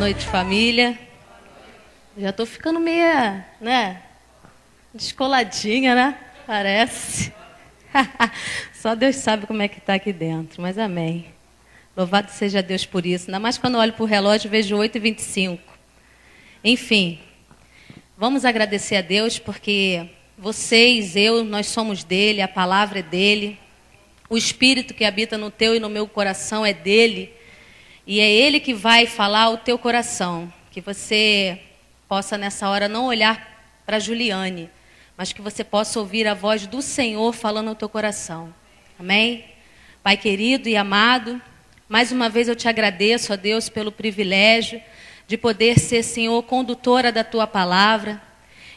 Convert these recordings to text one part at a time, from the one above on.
noite, família. Já tô ficando meia, descoladinha, né? Parece. Só Deus sabe como é que está aqui dentro, mas amém. Louvado seja Deus por isso. Ainda mais quando eu olho para o relógio e vejo 8h25. Enfim, vamos agradecer a Deus porque vocês, nós somos dele, a palavra é dele. O Espírito que habita no teu e no meu coração é dele. E é ele que vai falar ao teu coração. Que você possa nessa hora não olhar para Juliane, mas que você possa ouvir a voz do Senhor falando ao teu coração. Amém? Pai querido e amado, mais uma vez eu te agradeço, ó Deus, pelo privilégio de poder ser, Senhor, condutora da tua palavra.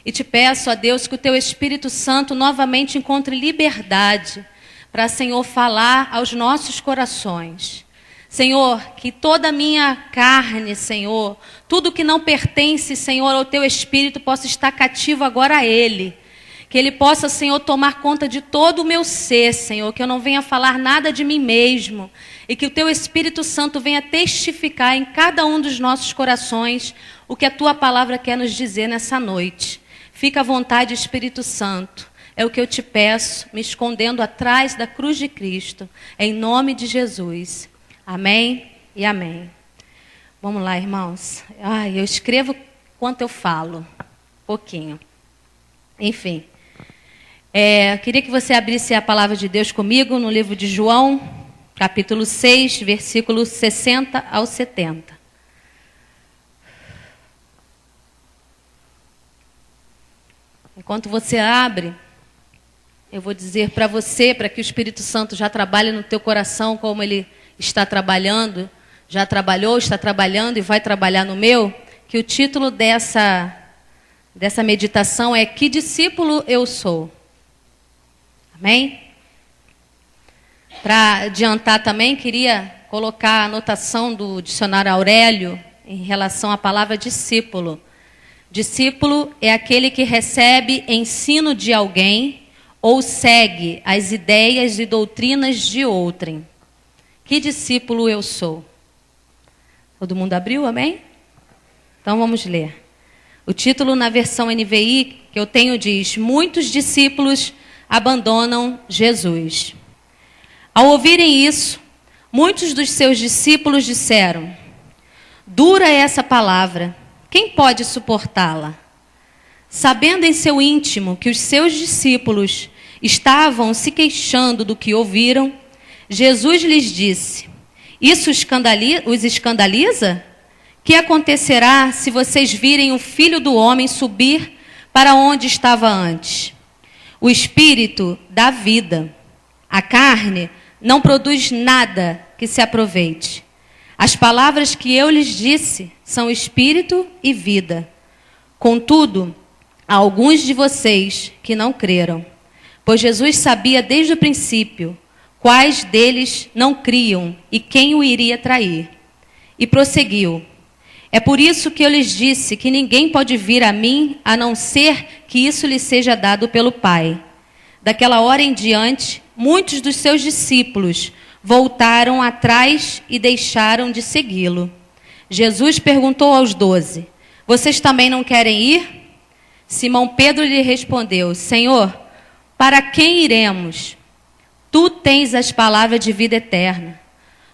E te peço, ó Deus, que o teu Espírito Santo novamente encontre liberdade para, Senhor, falar aos nossos corações. Senhor, que toda a minha carne, Senhor, tudo que não pertence, Senhor, ao teu Espírito possa estar cativo agora a Ele. Que Ele possa, Senhor, tomar conta de todo o meu ser, Senhor, que eu não venha falar nada de mim mesmo. E que o teu Espírito Santo venha testificar em cada um dos nossos corações o que a tua palavra quer nos dizer nessa noite. Fica à vontade, Espírito Santo. É o que eu te peço, me escondendo atrás da cruz de Cristo. Em nome de Jesus. Amém e amém. Vamos lá, irmãos. Eu escrevo quanto eu falo. Pouquinho. Enfim. Queria que você abrisse a palavra de Deus comigo no livro de João, capítulo 6, versículos 60 ao 70. Enquanto você abre, eu vou dizer para você, para que o Espírito Santo já trabalhe no teu coração como ele está trabalhando, já trabalhou, está trabalhando e vai trabalhar no meu, que o título dessa meditação é Que discípulo eu sou? Amém? Para adiantar também, queria colocar a anotação do dicionário Aurélio em relação à palavra discípulo. Discípulo é aquele que recebe ensino de alguém ou segue as ideias e doutrinas de outrem. Que discípulo eu sou? Todo mundo abriu, amém? Então vamos ler. O título na versão NVI que eu tenho diz: Muitos discípulos abandonam Jesus. Ao ouvirem isso, muitos dos seus discípulos disseram: Dura é essa palavra, quem pode suportá-la? Sabendo em seu íntimo que os seus discípulos estavam se queixando do que ouviram, Jesus lhes disse: Isso os escandaliza? Que acontecerá se vocês virem o Filho do Homem subir para onde estava antes? O Espírito dá vida. A carne não produz nada que se aproveite. As palavras que eu lhes disse são Espírito e vida. Contudo, há alguns de vocês que não creram, pois Jesus sabia desde o princípio quais deles não criam e quem o iria trair. E prosseguiu: É por isso que eu lhes disse que ninguém pode vir a mim a não ser que isso lhe seja dado pelo Pai. Daquela hora em diante, muitos dos seus discípulos voltaram atrás e deixaram de segui-lo. Jesus perguntou aos 12: Vocês também não querem ir? Simão Pedro lhe respondeu: Senhor, para quem iremos? Tu tens as palavras de vida eterna.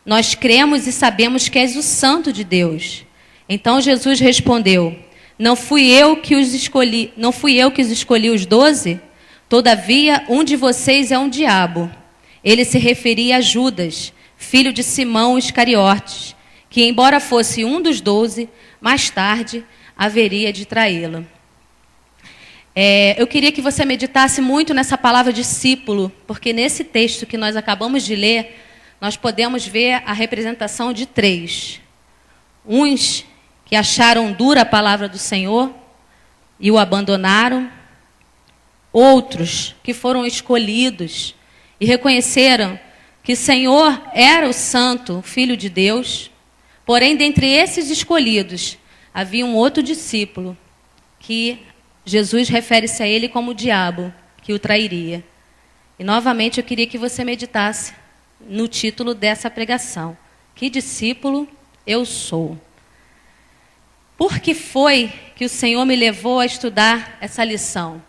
Nós cremos e sabemos que és o Santo de Deus. Então Jesus respondeu: Não fui eu que os escolhi os 12? Todavia, um de vocês é um diabo. Ele se referia a Judas, filho de Simão Iscariotes, que, embora fosse um dos 12, mais tarde haveria de traí-lo. Eu queria que você meditasse muito nessa palavra discípulo, porque nesse texto que nós acabamos de ler, nós podemos ver a representação de 3. Uns que acharam dura a palavra do Senhor e o abandonaram. Outros que foram escolhidos e reconheceram que o Senhor era o Santo, o Filho de Deus. Porém, dentre esses escolhidos, havia um outro discípulo que Jesus refere-se a ele como o diabo, que o trairia. E novamente eu queria que você meditasse no título dessa pregação: Que discípulo eu sou? por que foi que o Senhor me levou a estudar essa lição?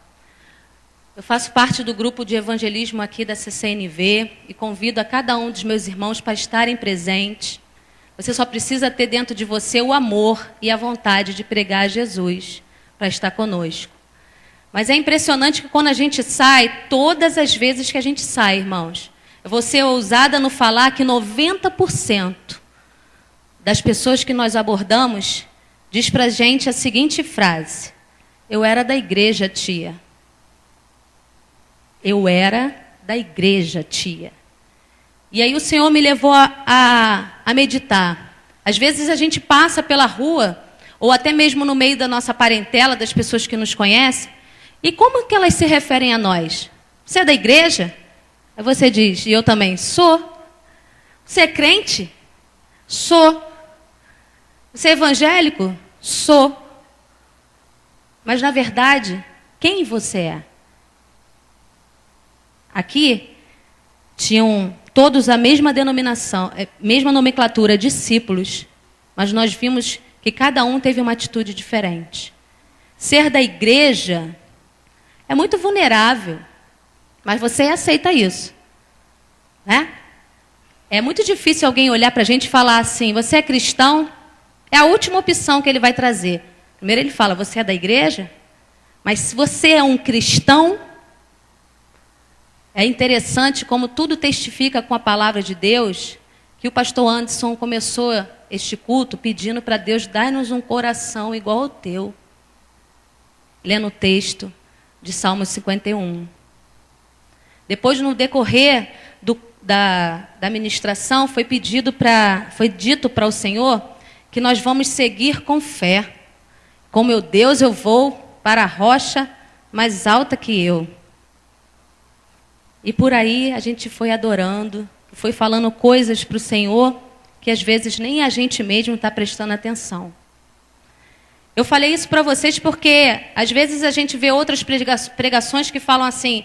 Eu faço parte do grupo de evangelismo aqui da CCNV e convido a cada um dos meus irmãos para estarem presentes. Você só precisa ter dentro de você o amor e a vontade de pregar a Jesus para estar conosco. Mas é impressionante que quando a gente sai, todas as vezes que a gente sai, irmãos, eu vou ser ousada no falar que 90% das pessoas que nós abordamos diz pra gente a seguinte frase: eu era da igreja, tia. Eu era da igreja, tia. E aí o Senhor me levou a meditar. Às vezes a gente passa pela rua, ou até mesmo no meio da nossa parentela, das pessoas que nos conhecem, e como que elas se referem a nós? Você é da igreja? Aí você diz, e eu também, sou. Você é crente? Sou. Você é evangélico? Sou. Mas na verdade, quem você é? Aqui tinham todos a mesma denominação, mesma nomenclatura, discípulos, mas nós vimos que cada um teve uma atitude diferente. Ser da igreja é muito vulnerável, mas você aceita isso, né? É muito difícil alguém olhar para a gente e falar assim, você é cristão? É a última opção que ele vai trazer. Primeiro ele fala, você é da igreja? Mas se você é um cristão, é interessante como tudo testifica com a palavra de Deus, que o pastor Anderson começou este culto pedindo para Deus, dai-nos um coração igual ao teu. Lendo o texto de Salmo 51. Depois, no decorrer da ministração, foi dito para o Senhor que nós vamos seguir com fé. Com meu Deus eu vou para a rocha mais alta que eu. E por aí a gente foi adorando, foi falando coisas para o Senhor que às vezes nem a gente mesmo está prestando atenção. Eu falei isso para vocês porque às vezes a gente vê outras pregações que falam assim,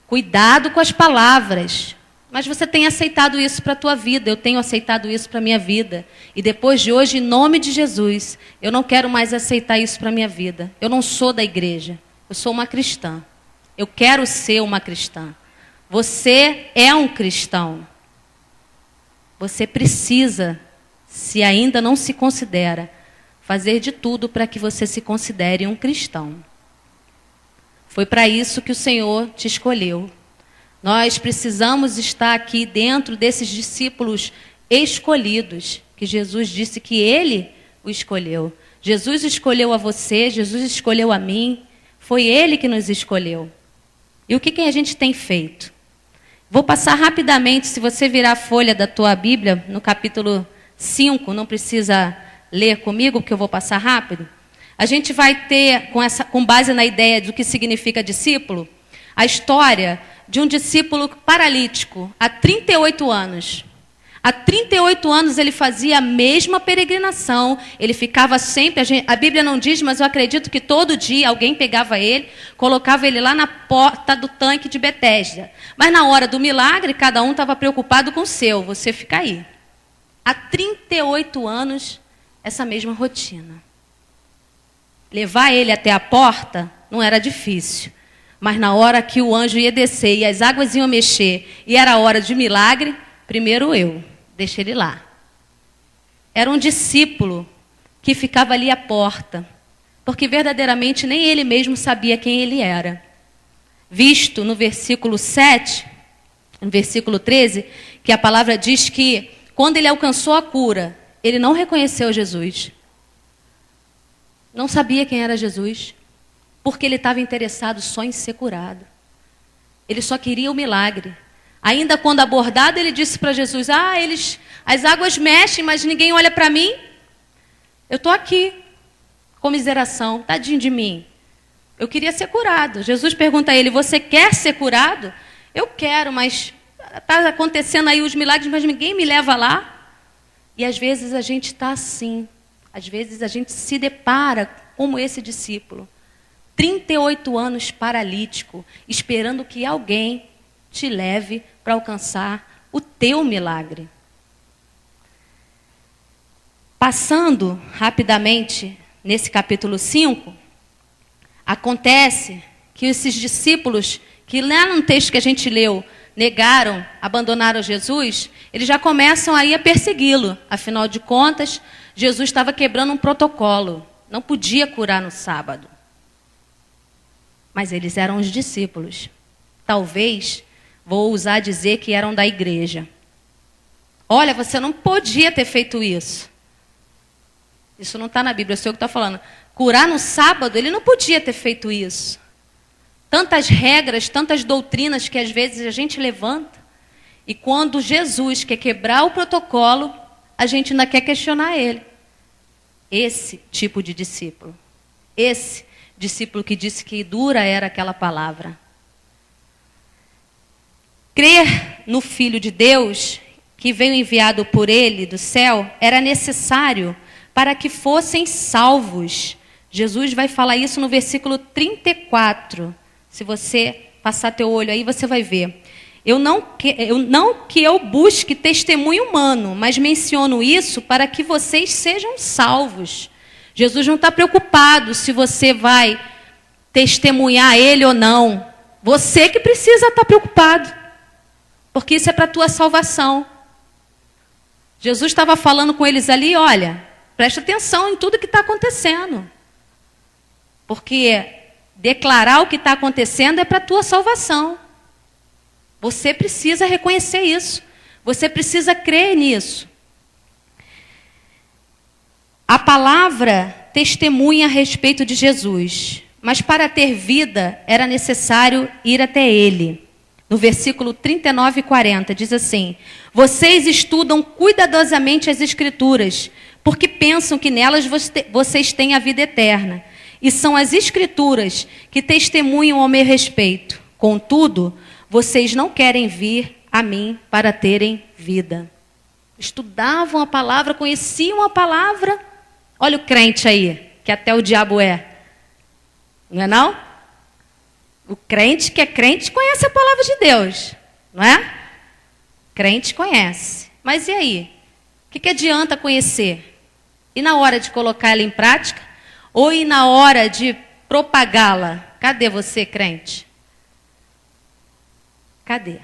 cuidado com as palavras. Mas você tem aceitado isso para a tua vida, eu tenho aceitado isso para a minha vida. E depois de hoje, em nome de Jesus, eu não quero mais aceitar isso para a minha vida. Eu não sou da igreja, eu sou uma cristã. Eu quero ser uma cristã. Você é um cristão. Você precisa, se ainda não se considera, fazer de tudo para que você se considere um cristão. Foi para isso que o Senhor te escolheu. Nós precisamos estar aqui dentro desses discípulos escolhidos, que Jesus disse que Ele o escolheu. Jesus escolheu a você, Jesus escolheu a mim, foi Ele que nos escolheu. E o que a gente tem feito? Vou passar rapidamente, se você virar a folha da tua Bíblia, no capítulo 5, não precisa ler comigo, porque eu vou passar rápido. A gente vai ter, com base na ideia do que significa discípulo, a história de um discípulo paralítico, há 38 anos. Há 38 anos ele fazia a mesma peregrinação, ele ficava sempre, a Bíblia não diz, mas eu acredito que todo dia alguém pegava ele, colocava ele lá na porta do tanque de Betesda. Mas na hora do milagre, cada um estava preocupado com o seu, você fica aí. Há 38 anos, essa mesma rotina. Levar ele até a porta não era difícil. Mas na hora que o anjo ia descer e as águas iam mexer, e era a hora de milagre, primeiro eu, deixei ele lá. Era um discípulo que ficava ali à porta, porque verdadeiramente nem ele mesmo sabia quem ele era. Visto no versículo 7, no versículo 13, que a palavra diz que quando ele alcançou a cura, ele não reconheceu Jesus. Não sabia quem era Jesus. Porque ele estava interessado só em ser curado. Ele só queria o milagre. Ainda quando abordado, ele disse para Jesus, as águas mexem, mas ninguém olha para mim. Eu estou aqui, comiseração, tadinho de mim. Eu queria ser curado. Jesus pergunta a ele, você quer ser curado? Eu quero, mas está acontecendo aí os milagres, mas ninguém me leva lá. E às vezes a gente está assim. Às vezes a gente se depara como esse discípulo. 38 anos paralítico, esperando que alguém te leve para alcançar o teu milagre. Passando rapidamente nesse capítulo 5, acontece que esses discípulos, que lá no texto que a gente leu, negaram, abandonaram Jesus, eles já começam aí a persegui-lo. Afinal de contas, Jesus estava quebrando um protocolo. Não podia curar no sábado. Mas eles eram os discípulos. Talvez, vou ousar dizer que eram da igreja. Olha, você não podia ter feito isso. Isso não está na Bíblia, eu sei o que está falando. Curar no sábado, ele não podia ter feito isso. Tantas regras, tantas doutrinas que às vezes a gente levanta. E quando Jesus quer quebrar o protocolo, a gente ainda quer questionar ele. Esse tipo de discípulo. Esse discípulo que disse que dura era aquela palavra. Crer no Filho de Deus, que veio enviado por ele do céu, era necessário para que fossem salvos. Jesus vai falar isso no versículo 34. Se você passar teu olho aí, você vai ver. Não que eu busque testemunho humano, mas menciono isso para que vocês sejam salvos. Jesus não está preocupado se você vai testemunhar ele ou não. Você que precisa estar preocupado, porque isso é para a tua salvação. Jesus estava falando com eles ali, olha, presta atenção em tudo que está acontecendo. Porque declarar o que está acontecendo é para a tua salvação. Você precisa reconhecer isso. Você precisa crer nisso. A palavra testemunha a respeito de Jesus. Mas para ter vida, era necessário ir até ele. No versículo 39 e 40, diz assim: vocês estudam cuidadosamente as Escrituras, porque pensam que nelas vocês têm a vida eterna. E são as Escrituras que testemunham ao meu respeito. Contudo, vocês não querem vir a mim para terem vida. Estudavam a palavra, conheciam a palavra. Olha o crente aí, que até o diabo é. Não é não? O crente que é crente conhece a palavra de Deus, não é? Crente conhece. Mas e aí? O que adianta conhecer? E na hora de colocar ela em prática? Ou e na hora de propagá-la? Cadê você, crente? Cadê?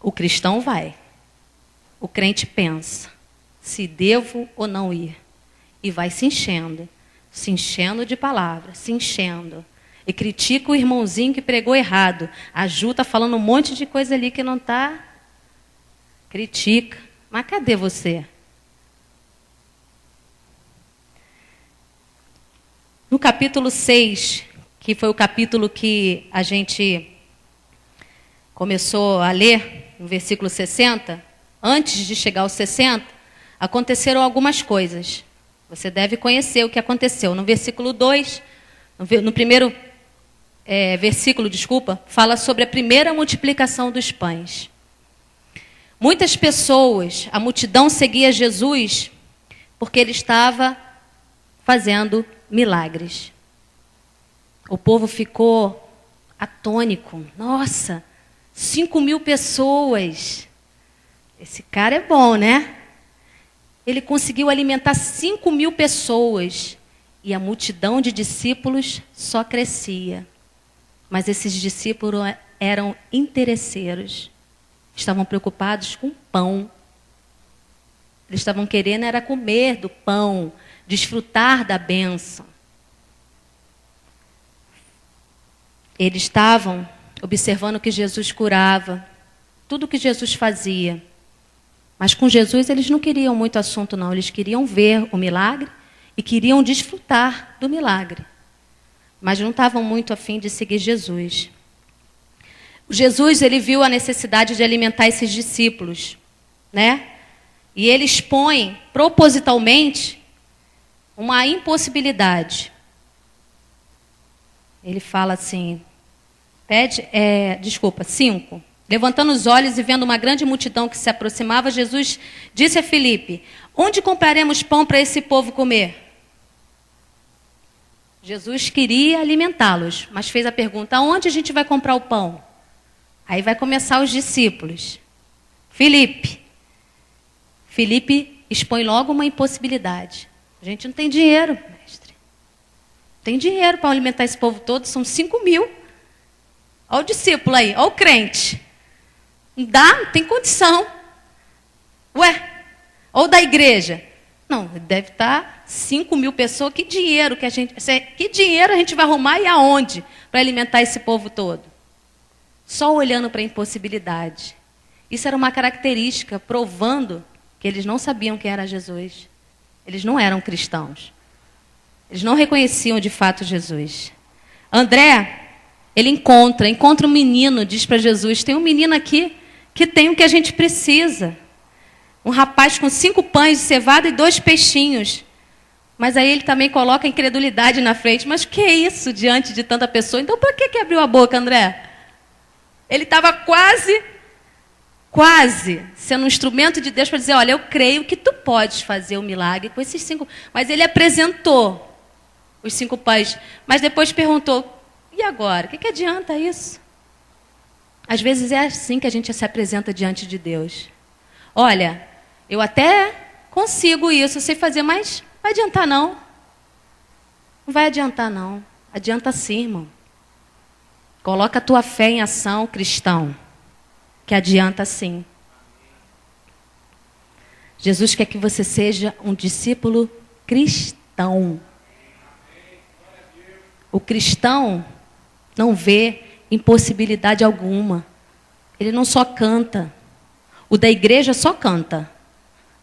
O cristão vai. O crente pensa se devo ou não ir. E vai se enchendo de palavras, se enchendo. E critica o irmãozinho que pregou errado. A Ju está falando um monte de coisa ali que não está. Critica. Mas cadê você? No capítulo 6, que foi o capítulo que a gente começou a ler, no versículo 60, antes de chegar aos 60, aconteceram algumas coisas. Você deve conhecer o que aconteceu. No versículo 2, no primeiro versículo, fala sobre a primeira multiplicação dos pães. Muitas pessoas, a multidão seguia Jesus porque ele estava fazendo milagres. O povo ficou atônico. Nossa, 5.000 pessoas. Esse cara é bom, né? Ele conseguiu alimentar 5.000 pessoas. E a multidão de discípulos só crescia. Mas esses discípulos eram interesseiros. Estavam preocupados com pão. Eles estavam querendo era comer do pão, desfrutar da bênção. Eles estavam observando que Jesus curava, tudo que Jesus fazia. Mas com Jesus eles não queriam muito assunto, não. Eles queriam ver o milagre e queriam desfrutar do milagre. Mas não estavam muito a fim de seguir Jesus. Jesus, ele viu a necessidade de alimentar esses discípulos, né? E ele expõe propositalmente uma impossibilidade. Ele fala assim, 5. Levantando os olhos e vendo uma grande multidão que se aproximava, Jesus disse a Filipe: onde compraremos pão para esse povo comer? Jesus queria alimentá-los, mas fez a pergunta: aonde a gente vai comprar o pão? Aí vai começar os discípulos. Filipe expõe logo uma impossibilidade. A gente não tem dinheiro, mestre. Não tem dinheiro para alimentar esse povo todo, são 5.000. Olha o discípulo aí, olha o crente. Não dá, não tem condição. Ué, ou da igreja? Não, deve estar 5.000 pessoas. Que dinheiro que a gente vai arrumar e aonde para alimentar esse povo todo? Só olhando para a impossibilidade. Isso era uma característica provando que eles não sabiam quem era Jesus. Eles não eram cristãos. Eles não reconheciam de fato Jesus. André, ele encontra um menino, diz para Jesus, tem um menino aqui que tem o que a gente precisa. Um rapaz com 5 pães de cevada e 2 peixinhos. Mas aí ele também coloca a incredulidade na frente. Mas o que é isso diante de tanta pessoa? Então para que abriu a boca, André? Ele estava quase sendo um instrumento de Deus para dizer, olha, eu creio que tu podes fazer o milagre com esses 5. Mas ele apresentou os 5 pães. Mas depois perguntou, e agora? O que adianta isso? Às vezes é assim que a gente se apresenta diante de Deus. Olha, eu até consigo isso, eu sei fazer, mas não vai adiantar não. Não vai adiantar não. Adianta sim, irmão. Coloca a tua fé em ação, cristão, que adianta sim. Jesus quer que você seja um discípulo cristão. O cristão não vê impossibilidade alguma. Ele não só canta. O da igreja só canta.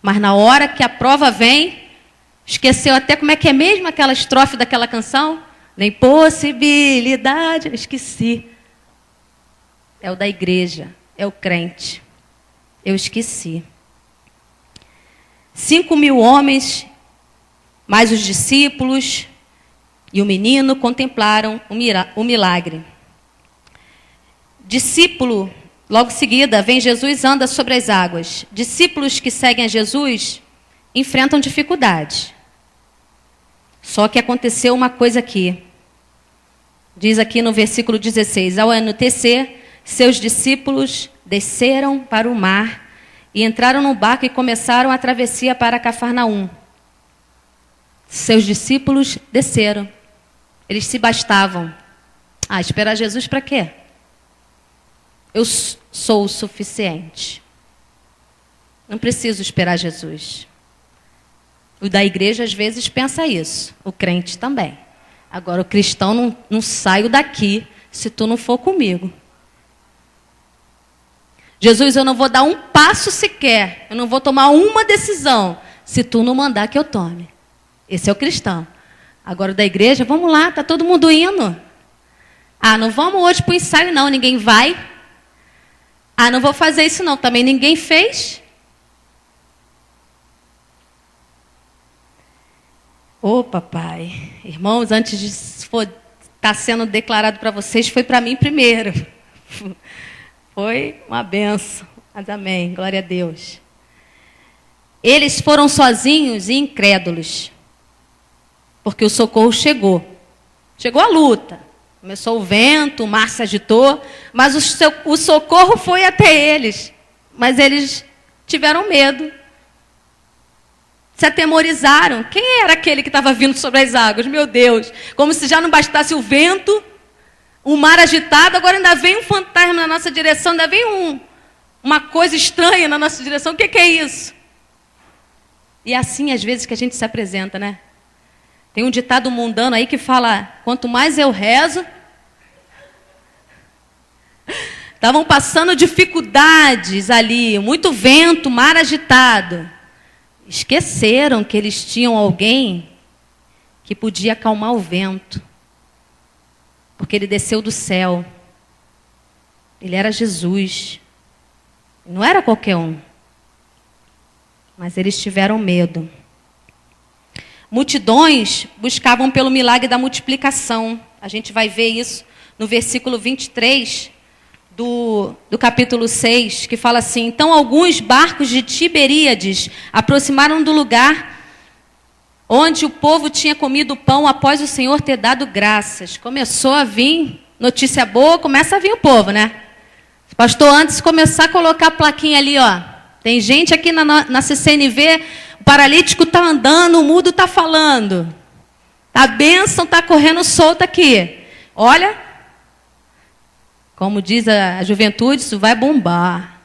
Mas na hora que a prova vem, esqueceu até como é que é mesmo aquela estrofe daquela canção? Nem possibilidade, esqueci. É o da igreja, é o crente. Eu esqueci. 5.000 homens, mais os discípulos e o menino contemplaram o milagre. Discípulo, logo em seguida, vem Jesus, anda sobre as águas. Discípulos que seguem a Jesus enfrentam dificuldades. Só que aconteceu uma coisa aqui. Diz aqui no versículo 16, ao anoitecer, seus discípulos desceram para o mar e entraram no barco e começaram a travessia para Cafarnaum. Seus discípulos desceram. Eles se bastavam. Esperar Jesus para quê? Eu sou o suficiente. Não preciso esperar Jesus. O da igreja às vezes pensa isso. O crente também. Agora o cristão não saio daqui se tu não for comigo. Jesus, eu não vou dar um passo sequer. Eu não vou tomar uma decisão se tu não mandar que eu tome. Esse é o cristão. Agora o da igreja, vamos lá, está todo mundo indo. Não vamos hoje para o ensaio não, ninguém vai. Não vou fazer isso não, também ninguém fez. Papai, irmãos, antes de estar sendo declarado para vocês, foi para mim primeiro. Foi uma benção, mas amém, glória a Deus. Eles foram sozinhos e incrédulos, porque o socorro chegou. Chegou a luta. Começou o vento, o mar se agitou, mas o socorro foi até eles. Mas eles tiveram medo. Se atemorizaram. Quem era aquele que estava vindo sobre as águas? Meu Deus, como se já não bastasse o vento, o mar agitado, agora ainda vem um fantasma na nossa direção, ainda vem uma coisa estranha na nossa direção. O que é isso? E é assim, às vezes, que a gente se apresenta, né? Tem um ditado mundano aí que fala, quanto mais eu rezo... Estavam passando dificuldades ali, muito vento, mar agitado. Esqueceram que eles tinham alguém que podia acalmar o vento. Porque ele desceu do céu. Ele era Jesus. Não era qualquer um. Mas eles tiveram medo. Multidões buscavam pelo milagre da multiplicação. A gente vai ver isso no versículo 23 do capítulo 6, que fala assim: então alguns barcos de Tiberíades aproximaram do lugar onde o povo tinha comido pão após o Senhor ter dado graças. Começou a vir notícia boa, começa a vir o povo, né? O pastor antes começar a colocar a plaquinha ali, ó, Tem gente aqui na CCNV, o paralítico está andando, o mudo está falando. A bênção está correndo solta aqui. Olha, como diz a juventude, isso vai bombar.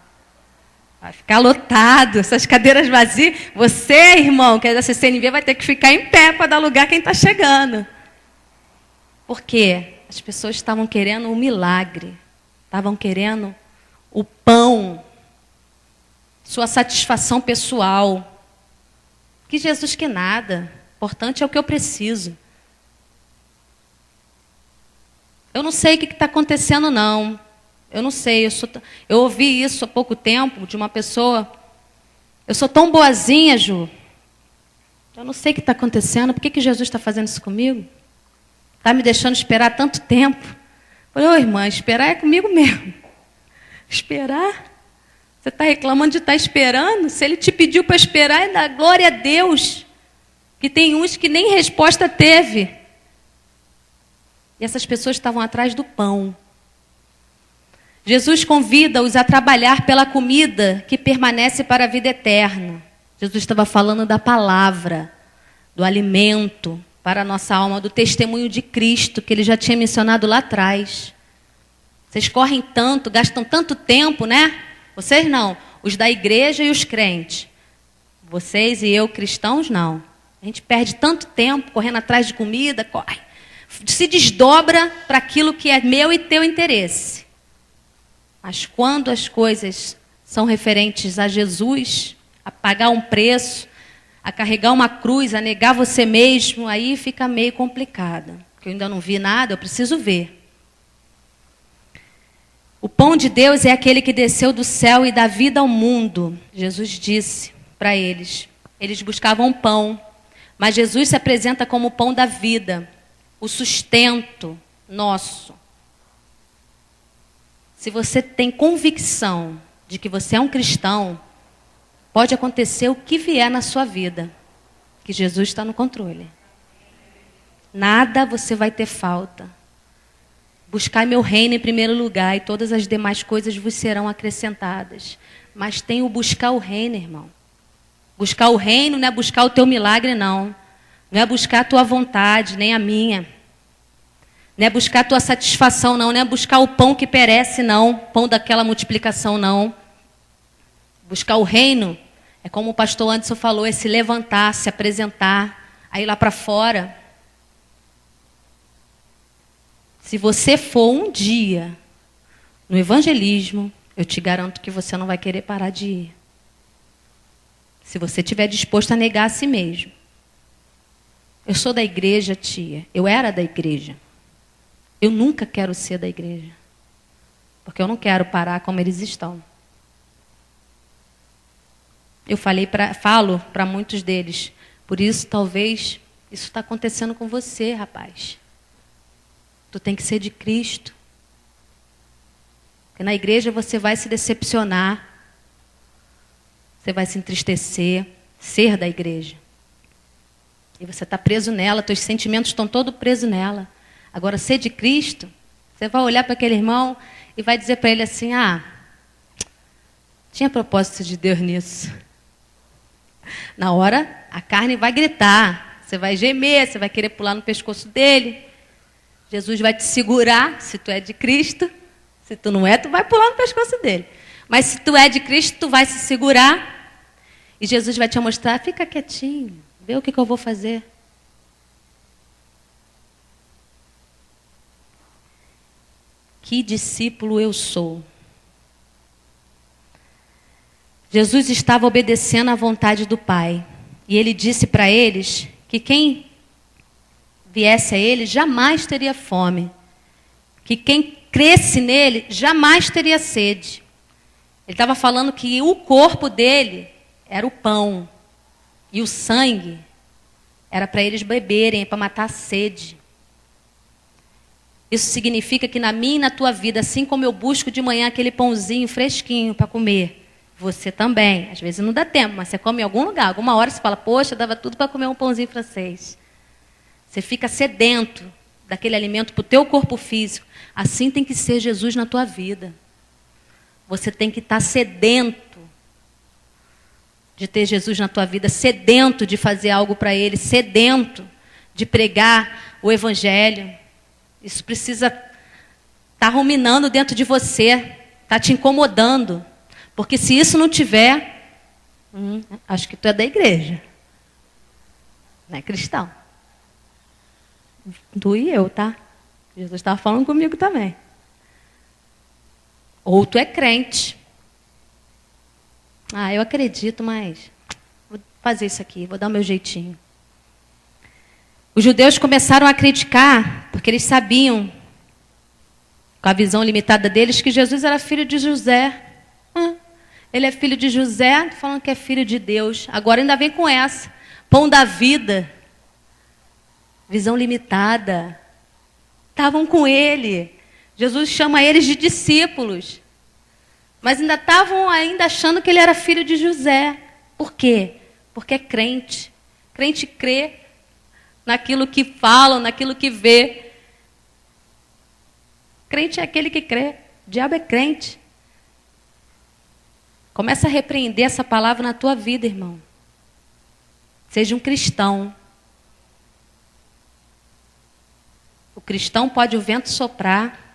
Vai ficar lotado, essas cadeiras vazias. Você, irmão, que é da CCNV, vai ter que ficar em pé para dar lugar a quem está chegando. Por quê? As pessoas estavam querendo um milagre. Estavam querendo o pão. Sua satisfação pessoal. Que Jesus que nada. O importante é o que eu preciso. Eu não sei o que está acontecendo, não. Eu não sei. Eu ouvi isso há pouco tempo de uma pessoa. Eu sou tão boazinha, Ju. Eu não sei o que está acontecendo. Por que Jesus está fazendo isso comigo? Está me deixando esperar tanto tempo. Eu falei, ô irmã, esperar é comigo mesmo. Esperar? Você está reclamando de estar esperando? Se ele te pediu para esperar, dá glória a Deus. Que tem uns que nem resposta teve. E essas pessoas estavam atrás do pão. Jesus convida-os a trabalhar pela comida que permanece para a vida eterna. Jesus estava falando da palavra, do alimento para a nossa alma, do testemunho de Cristo, que ele já tinha mencionado lá atrás. Vocês correm tanto, gastam tanto tempo, né? Vocês não, os da igreja e os crentes. Vocês e eu, cristãos, não. A gente perde tanto tempo correndo atrás de comida, corre. Se desdobra para aquilo que é meu e teu interesse. Mas quando as coisas são referentes a Jesus, a pagar um preço, a carregar uma cruz, a negar você mesmo, aí fica meio complicado. Porque eu ainda não vi nada, eu preciso ver. O pão de Deus é aquele que desceu do céu e dá vida ao mundo. Jesus disse para eles. Eles buscavam pão, mas Jesus se apresenta como o pão da vida, o sustento nosso. Se você tem convicção de que você é um cristão, pode acontecer o que vier na sua vida, que Jesus está no controle. Nada você vai ter falta. Buscai meu reino em primeiro lugar e todas as demais coisas vos serão acrescentadas. Mas tem o buscar o reino, irmão. Buscar o reino não é buscar o teu milagre, não. Não é buscar a tua vontade, nem a minha. Não é buscar a tua satisfação, não. Não é buscar o pão que perece, não. Pão daquela multiplicação, não. Buscar o reino é como o pastor Anderson falou, é se levantar, se apresentar, aí lá para fora. Se você for um dia no evangelismo, eu te garanto que você não vai querer parar de ir. Se você estiver disposto a negar a si mesmo. Eu sou da igreja, tia. Eu era da igreja. Eu nunca quero ser da igreja. Porque eu não quero parar como eles estão. Eu falo para muitos deles. Por isso, talvez, isso está acontecendo com você, rapaz. Tu tem que ser de Cristo. Porque na igreja você vai se decepcionar. Você vai se entristecer. Ser da igreja. E você está preso nela. Teus sentimentos estão todos presos nela. Agora, ser de Cristo, você vai olhar para aquele irmão e vai dizer para ele assim, tinha propósito de Deus nisso. Na hora, a carne vai gritar. Você vai gemer, você vai querer pular no pescoço dele. Jesus vai te segurar, se tu é de Cristo. Se tu não é, tu vai pular no pescoço dele. Mas se tu é de Cristo, tu vai se segurar. E Jesus vai te mostrar, fica quietinho, vê o que eu vou fazer. Que discípulo eu sou. Jesus estava obedecendo à vontade do Pai. E ele disse para eles que quem viesse a ele, jamais teria fome. Que quem cresce nele, jamais teria sede. Ele estava falando que o corpo dele era o pão. E o sangue era para eles beberem, para matar a sede. Isso significa que na minha e na tua vida, assim como eu busco de manhã aquele pãozinho fresquinho para comer, você também. Às vezes não dá tempo, mas você come em algum lugar. Alguma hora você fala, poxa, dava tudo para comer um pãozinho francês. Você fica sedento daquele alimento para o teu corpo físico. Assim tem que ser Jesus na tua vida. Você tem que estar sedento de ter Jesus na tua vida, sedento de fazer algo para Ele, sedento de pregar o Evangelho. Isso precisa estar ruminando dentro de você, está te incomodando. Porque se isso não tiver, acho que tu é da igreja. Não é cristão. Tu e eu, tá? Jesus estava falando comigo também. Ou tu é crente. Eu acredito, mas vou fazer isso aqui, vou dar o meu jeitinho. Os judeus começaram a criticar, porque eles sabiam, com a visão limitada deles, que Jesus era filho de José. Ele é filho de José, falando que é filho de Deus. Agora ainda vem com essa. Pão da vida. Visão limitada. Estavam com ele. Jesus chama eles de discípulos. Mas ainda estavam achando que ele era filho de José. Por quê? Porque é crente. Crente crê naquilo que falam, naquilo que vê. Crente é aquele que crê. O diabo é crente. Começa a repreender essa palavra na tua vida, irmão. Seja um cristão. O cristão pode o vento soprar.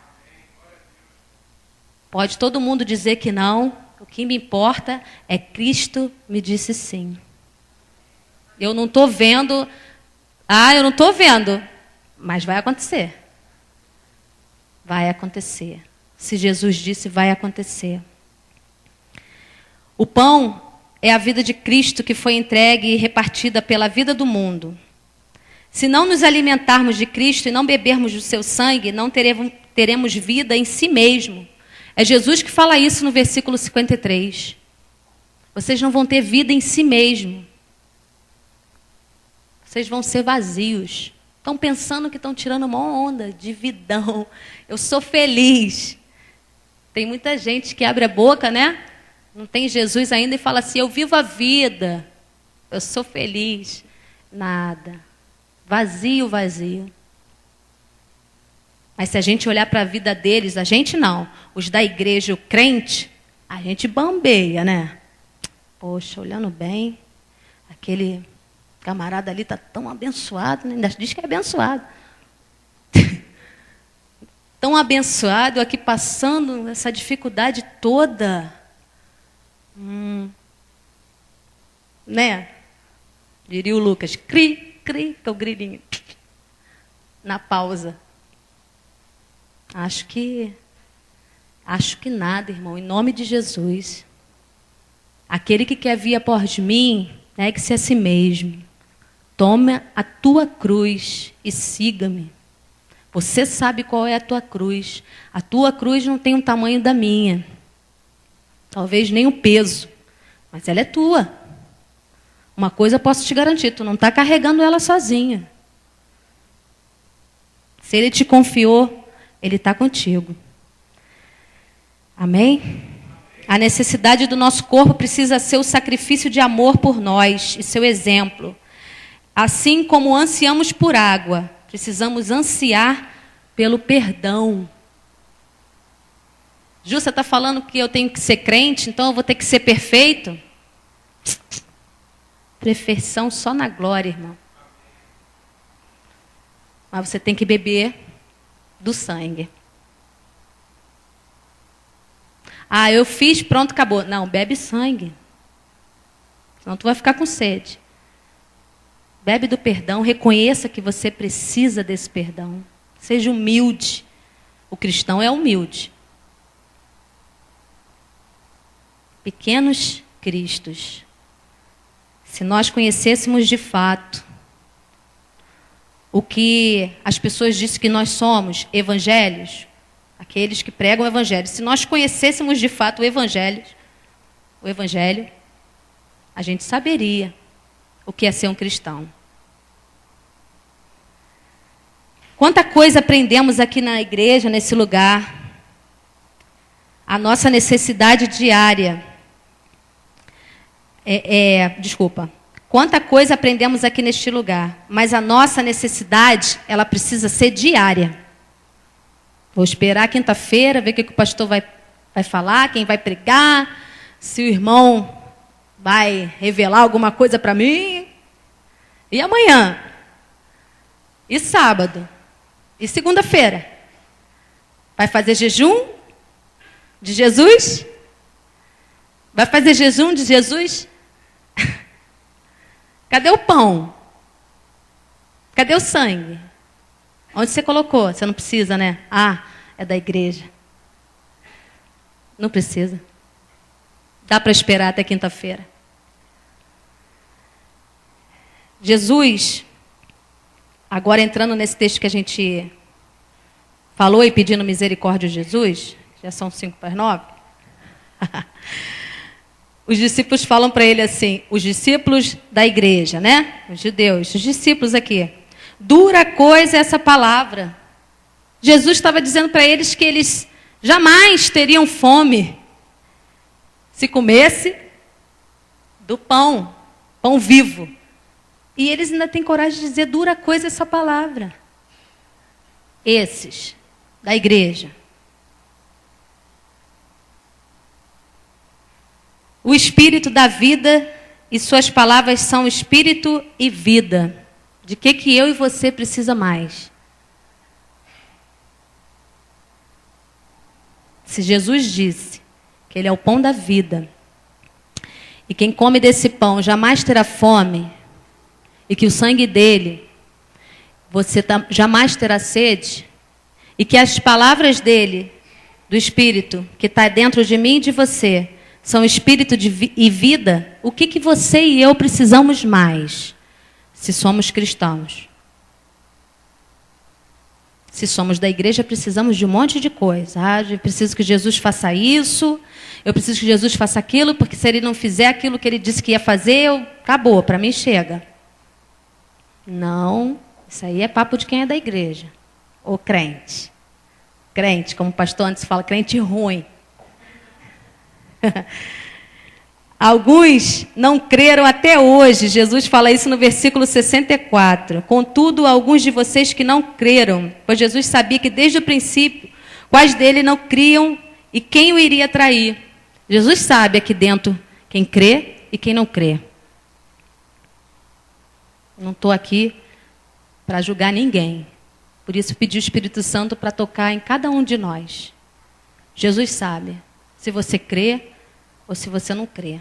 Pode todo mundo dizer que não. O que me importa é Cristo me disse sim. Eu não estou vendo. Eu não estou vendo. Mas vai acontecer. Vai acontecer. Se Jesus disse, vai acontecer. O pão é a vida de Cristo que foi entregue e repartida pela vida do mundo. Se não nos alimentarmos de Cristo e não bebermos do seu sangue, não teremos vida em si mesmo. É Jesus que fala isso no versículo 53. Vocês não vão ter vida em si mesmo. Vocês vão ser vazios. Estão pensando que estão tirando uma onda de vidão. Eu sou feliz. Tem muita gente que abre a boca, né? Não tem Jesus ainda e fala assim, eu vivo a vida. Eu sou feliz. Nada. Vazio, vazio. Mas se a gente olhar para a vida deles, a gente não. Os da igreja, o crente, a gente bambeia, né? Poxa, olhando bem, aquele camarada ali está tão abençoado, né? Ainda diz que é abençoado. Tão abençoado, aqui passando essa dificuldade toda. Né? Diria o Lucas, cri, cri, que é o grilinho. Na pausa. Acho que nada, irmão, em nome de Jesus. Aquele que quer vir após mim, negue-se a si mesmo. Toma a tua cruz e siga-me. Você sabe qual é a tua cruz. A tua cruz não tem o tamanho da minha. Talvez nem o peso, mas ela é tua. Uma coisa eu posso te garantir, tu não está carregando ela sozinha. Se Ele te confiou, Ele está contigo. Amém? A necessidade do nosso corpo precisa ser o sacrifício de amor por nós e seu exemplo. Assim como ansiamos por água, precisamos ansiar pelo perdão. Ju, você está falando que eu tenho que ser crente, então eu vou ter que ser perfeito? Perfeição só na glória, irmão. Mas você tem que beber do sangue. Eu fiz, pronto, acabou. Não, bebe sangue. Senão tu vai ficar com sede. Bebe do perdão, reconheça que você precisa desse perdão. Seja humilde. O cristão é humilde. Pequenos cristos. Se nós conhecêssemos de fato o que as pessoas dizem que nós somos, evangelhos, aqueles que pregam o evangelho. Se nós conhecêssemos de fato o evangelho, a gente saberia o que é ser um cristão. Quanta coisa aprendemos aqui na igreja, nesse lugar. A nossa necessidade diária. Quanta coisa aprendemos aqui neste lugar. Mas a nossa necessidade, ela precisa ser diária. Vou esperar quinta-feira, ver o que o pastor vai falar, quem vai pregar, se o irmão vai revelar alguma coisa para mim? E amanhã? E sábado? E segunda-feira? Vai fazer jejum de Jesus? Vai fazer jejum de Jesus? Cadê o pão? Cadê o sangue? Onde você colocou? Você não precisa, né? Ah, é da igreja. Não precisa. Dá para esperar até quinta-feira. Jesus, agora entrando nesse texto que a gente falou e pedindo misericórdia de Jesus, já são 8:55. Os discípulos falam para ele assim, os discípulos da igreja, né? Os judeus, os discípulos aqui. Dura coisa é essa palavra. Jesus estava dizendo para eles que eles jamais teriam fome se comesse do pão, pão vivo. E eles ainda têm coragem de dizer, dura coisa essa palavra. Esses, da igreja. O Espírito da vida e suas palavras são espírito e vida. De que eu e você precisa mais? Se Jesus disse que Ele é o pão da vida, e quem come desse pão jamais terá fome, e que o sangue dele, você jamais terá sede, e que as palavras dele, do Espírito, que está dentro de mim e de você, são espírito e vida, o que você e eu precisamos mais, se somos cristãos? Se somos da igreja, precisamos de um monte de coisa. Ah, eu preciso que Jesus faça isso, eu preciso que Jesus faça aquilo, porque se ele não fizer aquilo que ele disse que ia fazer, acabou, para mim chega. Não, isso aí é papo de quem é da igreja. Ou crente. Crente, como o pastor antes fala, crente ruim. Alguns não creram até hoje. Jesus fala isso no versículo 64. Contudo, alguns de vocês que não creram, pois Jesus sabia que desde o princípio, quais dele não criam e quem o iria trair. Jesus sabe aqui dentro quem crê e quem não crê. Não estou aqui para julgar ninguém. Por isso pedi o Espírito Santo para tocar em cada um de nós. Jesus sabe se você crê ou se você não crê.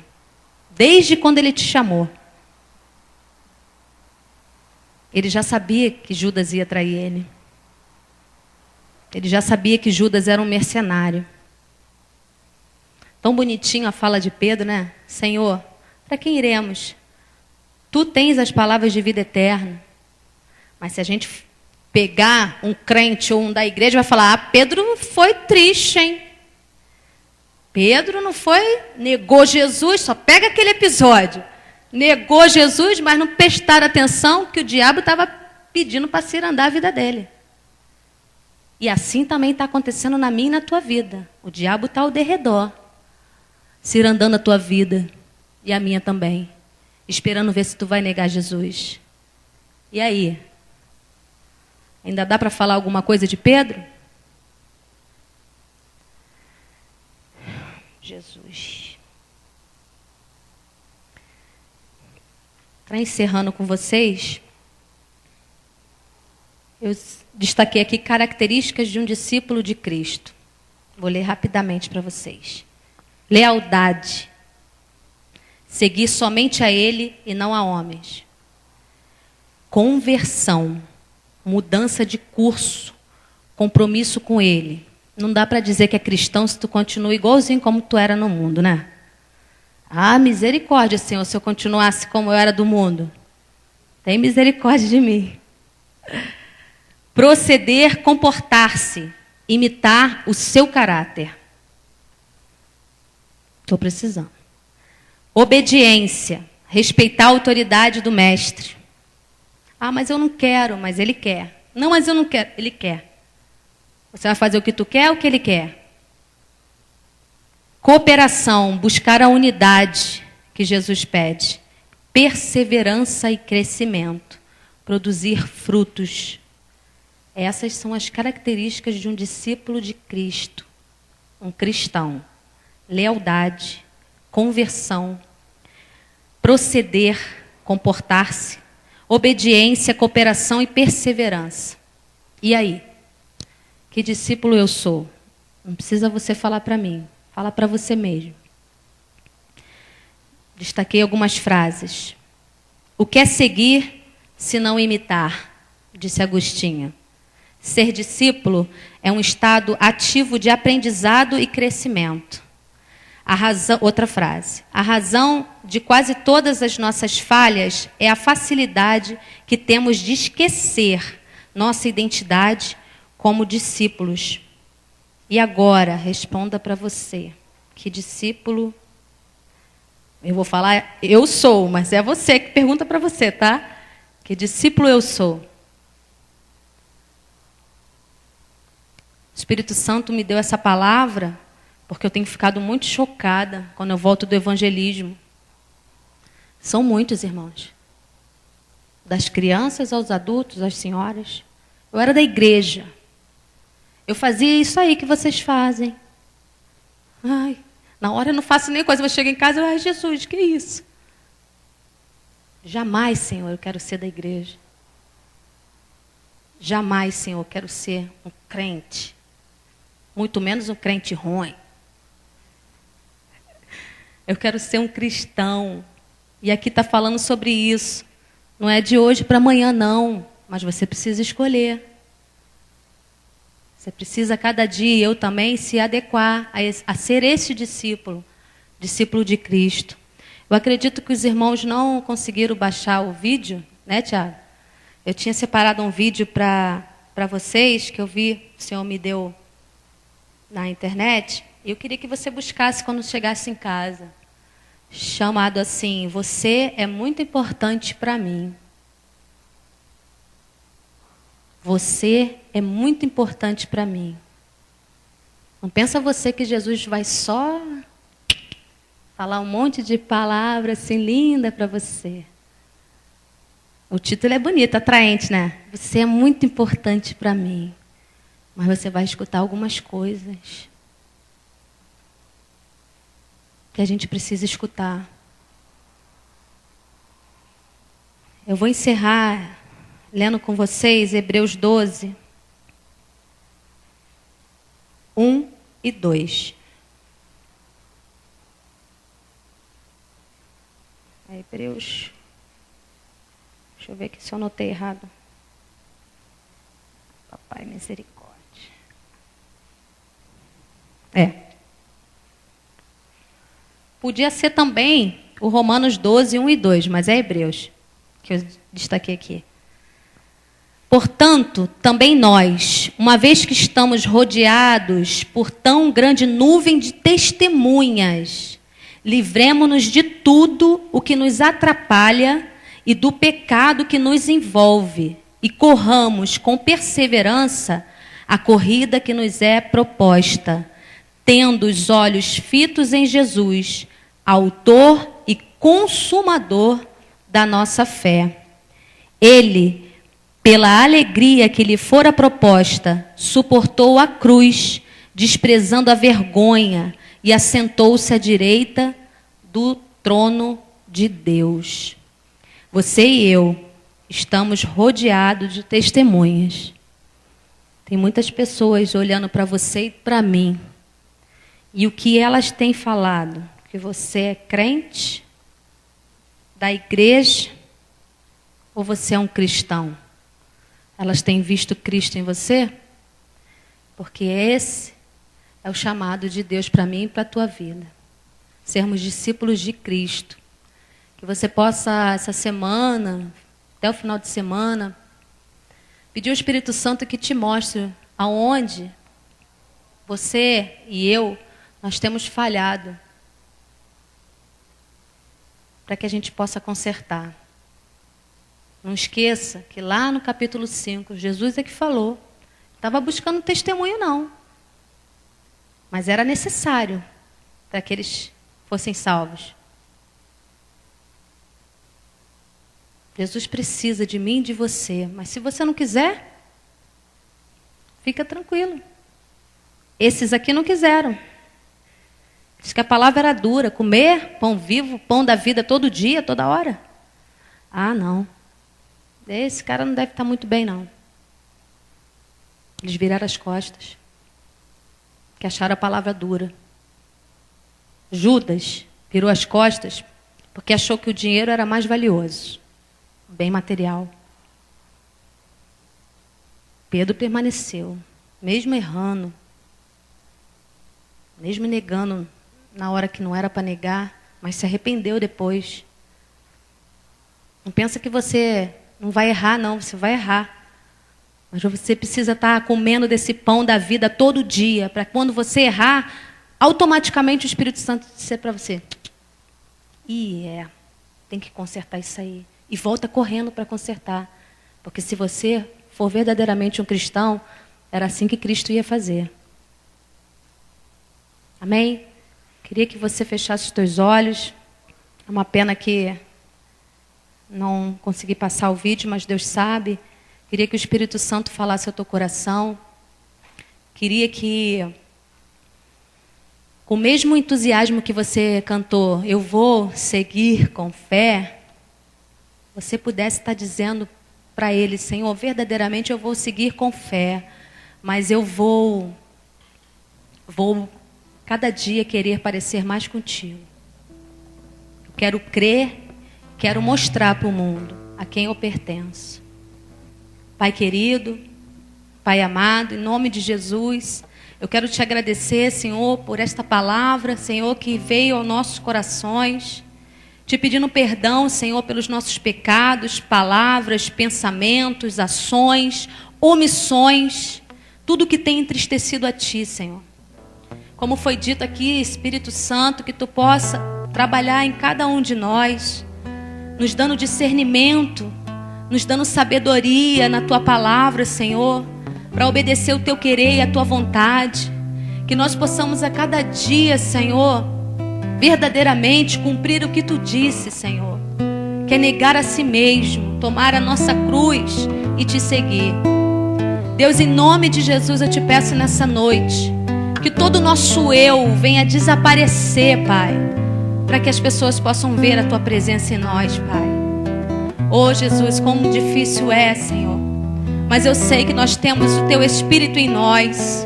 Desde quando ele te chamou. Ele já sabia que Judas ia trair ele. Ele já sabia que Judas era um mercenário. Tão bonitinho a fala de Pedro, né? Senhor, para quem iremos? Tu tens as palavras de vida eterna. Mas se a gente pegar um crente ou um da igreja, vai falar, Pedro foi triste, hein? Pedro não foi, negou Jesus, só pega aquele episódio. Negou Jesus, mas não prestaram atenção que o diabo estava pedindo para cirandar a vida dele. E assim também está acontecendo na minha e na tua vida. O diabo está ao derredor, cirandando a tua vida e a minha também, esperando ver se tu vai negar Jesus. E aí? Ainda dá para falar alguma coisa de Pedro? Jesus. Para encerrando com vocês, eu destaquei aqui características de um discípulo de Cristo. Vou ler rapidamente para vocês. Lealdade. Seguir somente a Ele e não a homens. Conversão. Mudança de curso. Compromisso com Ele. Não dá para dizer que é cristão se tu continua igualzinho como tu era no mundo, né? Ah, misericórdia, Senhor, se eu continuasse como eu era do mundo. Tem misericórdia de mim. Proceder, comportar-se, imitar o seu caráter. Estou precisando. Obediência, respeitar a autoridade do mestre. Ah, mas eu não quero, mas ele quer. Não, mas eu não quero, ele quer. Você vai fazer o que tu quer ou o que ele quer? Cooperação, buscar a unidade que Jesus pede. Perseverança e crescimento. Produzir frutos. Essas são as características de um discípulo de Cristo. Um cristão. Lealdade, conversão, proceder, comportar-se, obediência, cooperação e perseverança. E aí? Que discípulo eu sou? Não precisa você falar para mim. Fala para você mesmo. Destaquei algumas frases. O que é seguir se não imitar? Disse Agostinho. Ser discípulo é um estado ativo de aprendizado e crescimento. Outra frase. A razão de quase todas as nossas falhas é a facilidade que temos de esquecer nossa identidade como discípulos. E agora, responda para você. Que discípulo... Eu vou falar, eu sou, mas é você que pergunta para você, tá? Que discípulo eu sou? O Espírito Santo me deu essa palavra porque eu tenho ficado muito chocada quando eu volto do evangelismo. São muitos, irmãos. Das crianças aos adultos, às senhoras. Eu era da igreja. Eu fazia isso aí que vocês fazem. Ai, na hora eu não faço nem coisa, eu chego em casa e ai, Jesus, que isso? Jamais, Senhor, eu quero ser da igreja. Jamais, Senhor, eu quero ser um crente. Muito menos um crente ruim. Eu quero ser um cristão. E aqui está falando sobre isso. Não é de hoje para amanhã, não. Mas você precisa escolher. Você precisa, cada dia, eu também, se adequar a ser esse discípulo. Discípulo de Cristo. Eu acredito que os irmãos não conseguiram baixar o vídeo, né, Tiago? Eu tinha separado um vídeo para vocês, que eu vi, o Senhor me deu na internet. E eu queria que você buscasse quando chegasse em casa. Chamado assim, você é muito importante para mim. Você é muito importante para mim. Não pensa você que Jesus vai só falar um monte de palavras assim linda para você. O título é bonito, atraente, né? Você é muito importante para mim. Mas você vai escutar algumas coisas que a gente precisa escutar. Eu vou encerrar lendo com vocês Hebreus 12, 1 e 2. Hebreus. Deixa eu ver aqui se eu anotei errado. Papai, misericórdia. Podia ser também o Romanos 12, 1 e 2, mas é Hebreus, que eu destaquei aqui. Portanto, também nós, uma vez que estamos rodeados por tão grande nuvem de testemunhas, livremo-nos de tudo o que nos atrapalha e do pecado que nos envolve, e corramos com perseverança a corrida que nos é proposta, tendo os olhos fitos em Jesus, autor e consumador da nossa fé. Ele, pela alegria que lhe fora proposta, suportou a cruz, desprezando a vergonha, e assentou-se à direita do trono de Deus. Você e eu estamos rodeados de testemunhas. Tem muitas pessoas olhando para você e para mim. E o que elas têm falado? Que você é crente da igreja ou você é um cristão? Elas têm visto Cristo em você? Porque esse é o chamado de Deus para mim e para a tua vida. Sermos discípulos de Cristo. Que você possa, essa semana, até o final de semana, pedir ao Espírito Santo que te mostre aonde você e eu, nós temos falhado. Para que a gente possa consertar. Não esqueça que lá no capítulo 5, Jesus é que falou. Não estava buscando testemunho, não. Mas era necessário para que eles fossem salvos. Jesus precisa de mim e de você. Mas se você não quiser, fica tranquilo. Esses aqui não quiseram. Diz que a palavra era dura. Comer pão vivo, pão da vida todo dia, toda hora. Ah, não. Esse cara não deve estar muito bem, não. Eles viraram as costas. Que acharam a palavra dura. Judas virou as costas porque achou que o dinheiro era mais valioso. Bem material. Pedro permaneceu, mesmo errando, mesmo negando na hora que não era para negar, mas se arrependeu depois. Não pensa que você não vai errar, não, você vai errar. Mas você precisa estar comendo desse pão da vida todo dia, para quando você errar, automaticamente o Espírito Santo disser para você: tem que consertar isso aí. E volta correndo para consertar. Porque se você for verdadeiramente um cristão, era assim que Cristo ia fazer. Amém? Queria que você fechasse os teus olhos. É uma pena que não consegui passar o vídeo, mas Deus sabe. Queria que o Espírito Santo falasse ao teu coração. Queria que, com o mesmo entusiasmo que você cantou, eu vou seguir com fé, você pudesse estar dizendo para Ele: Senhor, verdadeiramente eu vou seguir com fé, mas eu vou cada dia querer parecer mais contigo. Eu quero crer, quero mostrar para o mundo a quem eu pertenço. Pai querido, Pai amado, em nome de Jesus, eu quero te agradecer, Senhor, por esta palavra, Senhor, que veio aos nossos corações. Te pedindo perdão, Senhor, pelos nossos pecados, palavras, pensamentos, ações, omissões, tudo que tem entristecido a Ti, Senhor. Como foi dito aqui, Espírito Santo, que Tu possa trabalhar em cada um de nós, nos dando discernimento, nos dando sabedoria na Tua palavra, Senhor, para obedecer o Teu querer e a Tua vontade. Que nós possamos a cada dia, Senhor, verdadeiramente cumprir o que Tu disse, Senhor, que é negar a si mesmo, tomar a nossa cruz e Te seguir. Deus, em nome de Jesus, eu Te peço nessa noite, que todo o nosso eu venha desaparecer, Pai, para que as pessoas possam ver a Tua presença em nós, Pai. Oh, Jesus, como difícil é, Senhor, mas eu sei que nós temos o Teu Espírito em nós.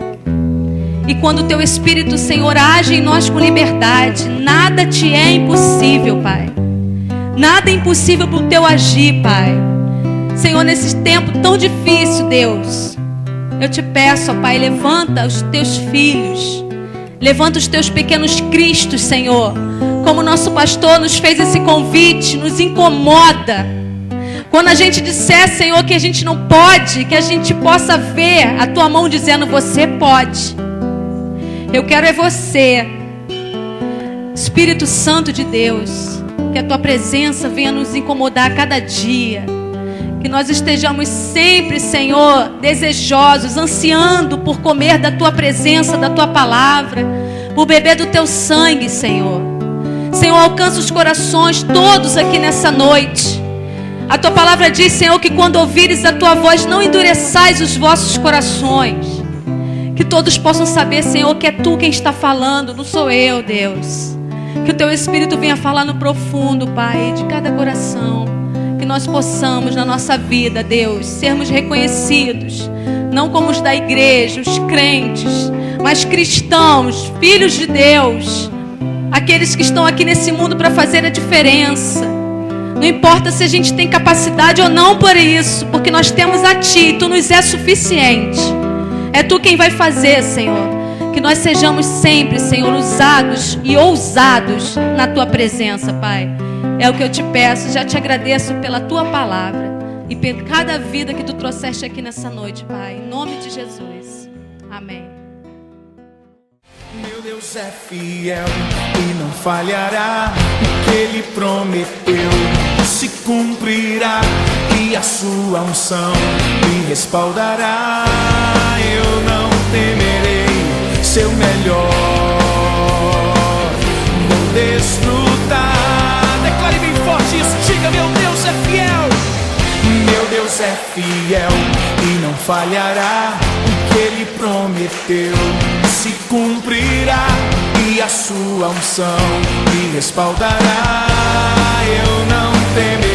E quando o Teu Espírito, Senhor, age em nós com liberdade, nada Te é impossível, Pai. Nada é impossível para o Teu agir, Pai. Senhor, nesse tempo tão difícil, Deus, eu Te peço, ó Pai, levanta os Teus filhos. Levanta os Teus pequenos cristos, Senhor. Como o nosso pastor nos fez esse convite, nos incomoda. Quando a gente disser, Senhor, que a gente não pode, que a gente possa ver a Tua mão dizendo: você pode. Eu quero é você, Espírito Santo de Deus, que a Tua presença venha nos incomodar a cada dia. Que nós estejamos sempre, Senhor, desejosos, ansiando por comer da Tua presença, da Tua palavra, por beber do Teu sangue, Senhor. Senhor, alcança os corações todos aqui nessa noite. A Tua palavra diz, Senhor, que quando ouvires a Tua voz, não endureçais os vossos corações. Que todos possam saber, Senhor, que é Tu quem está falando, não sou eu, Deus. Que o Teu Espírito venha falar no profundo, Pai, de cada coração. Que nós possamos, na nossa vida, Deus, sermos reconhecidos, não como os da igreja, os crentes, mas cristãos, filhos de Deus, aqueles que estão aqui nesse mundo para fazer a diferença. Não importa se a gente tem capacidade ou não por isso, porque nós temos a Ti, Tu nos é suficiente. É Tu quem vai fazer, Senhor. Que nós sejamos sempre, Senhor, usados e ousados na Tua presença, Pai. É o que eu Te peço, já Te agradeço pela Tua palavra e por cada vida que Tu trouxeste aqui nessa noite, Pai. Em nome de Jesus. Amém. Meu Deus é fiel e não falhará. O que Ele prometeu se cumprirá, e a Sua unção me respaldará. Eu não temerei, Seu melhor vou desfrutar. Declare bem forte isso, diga: meu Deus é fiel. Meu Deus é fiel e não falhará. O que Ele prometeu se cumprirá, e a sua unção me respaldará. Eu não temerei.